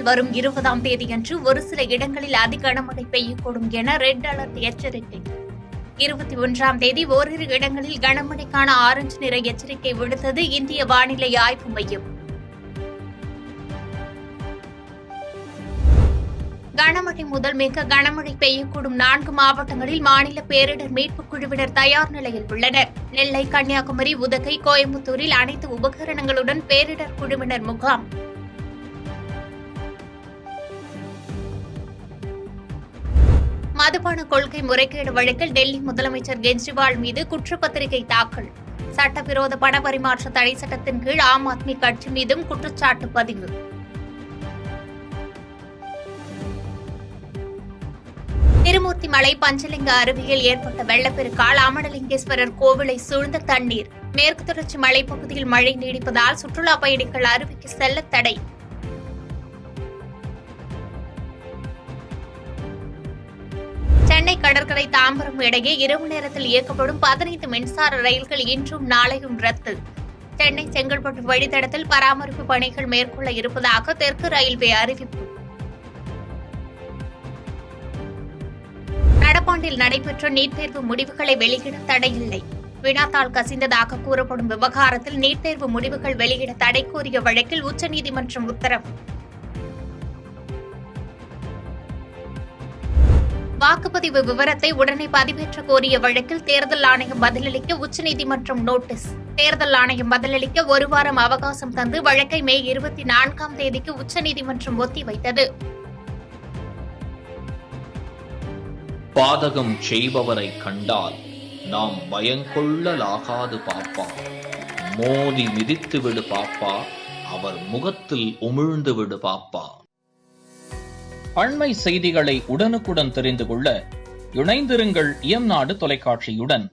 வரும் 20ஆம் தேதியன்று ஒரு சில இடங்களில் அதி கனமழை பெய்யக்கூடும் என ரெட் அலர்ட் எச்சரிக்கை. 21ஆம் தேதி ஓரிரு இடங்களில் கனமழைக்கான ஆரஞ்சு நிற எச்சரிக்கை விடுத்தது இந்திய வானிலை ஆய்வு மையம். கனமழை முதல் மிக கனமழை பெய்யக்கூடும் 4 மாவட்டங்களில் மாநில பேரிடர் மீட்புக் குழுவினர் தயார் நிலையில் உள்ளனர். நெல்லை, கன்னியாகுமரி, உதகை, கோயம்புத்தூரில் அனைத்து உபகரணங்களுடன் பேரிடர் குழுவினர் முகாம். மதுபான கொள்கை முறைகேடு வழக்கில் டெல்லி முதலமைச்சர் கெஜ்ரிவால் மீது குற்றப்பத்திரிகை தாக்கல். சட்டவிரோத பண பரிமாற்ற தடை சட்டத்தின் கீழ் ஆம் ஆத்மி கட்சி மீதும் குற்றச்சாட்டு பதிவு. திருமூர்த்திமலை பஞ்சலிங்க அருவியில் ஏற்பட்ட வெள்ளப்பெருக்கால் அமரலிங்கேஸ்வரர் கோவிலை சூழ்ந்த தண்ணீர். மேற்கு தொடர்ச்சி மலைப்பகுதியில் மழை நீடிப்பதால் சுற்றுலா பயணிகள் அருவிக்கு செல்ல தடை. சென்னை கடற்கரை தாம்பரம் இடையே இரவு நேரத்தில் இயக்கப்படும் 15 மின்சார ரயில்கள் இன்றும் நாளையும் ரத்து. சென்னை செங்கல்பட்டு வழித்தடத்தில் பராமரிப்பு பணிகள் மேற்கொள்ள இருப்பதாக தெற்கு ரயில்வே அறிவிப்பு. நடப்பாண்டில் நடைபெற்ற நீட் தேர்வு முடிவுகளை வெளியிட தடையில்லை. வினாத்தாள் கசிந்ததாக கூறப்படும் விவகாரத்தில் நீட் தேர்வு முடிவுகள் வெளியிட தடை கோரிய வழக்கில் உச்சநீதிமன்றம் உத்தரவு. வாக்குப்பதிவு விவரத்தை உடனே பதிவேற்ற கோரிய வழக்கில் தேர்தல் ஆணையம் பதிலளிக்க உச்சநீதிமன்றம் நோட்டீஸ். தேர்தல் ஆணையம் பதிலளிக்க 1 வாரம் அவகாசம் தந்து வழக்கை மே 24ஆம் தேதிக்கு உச்சநீதிமன்றம் ஒத்திவைத்தது. பாதகம் செய்பவரை கண்டால் நாம் பயங்கொள்ளலாகாது பாப்பா. மோதி மிதித்து விடு பாப்பா, அவர் முகத்தில் உமிழ்ந்து விடு பாப்பா. அண்மை செய்திகளை உடனுக்குடன் தெரிந்து கொள்ள இணைந்திருங்கள் இயம்நாடு தொலைக்காட்சியுடன்.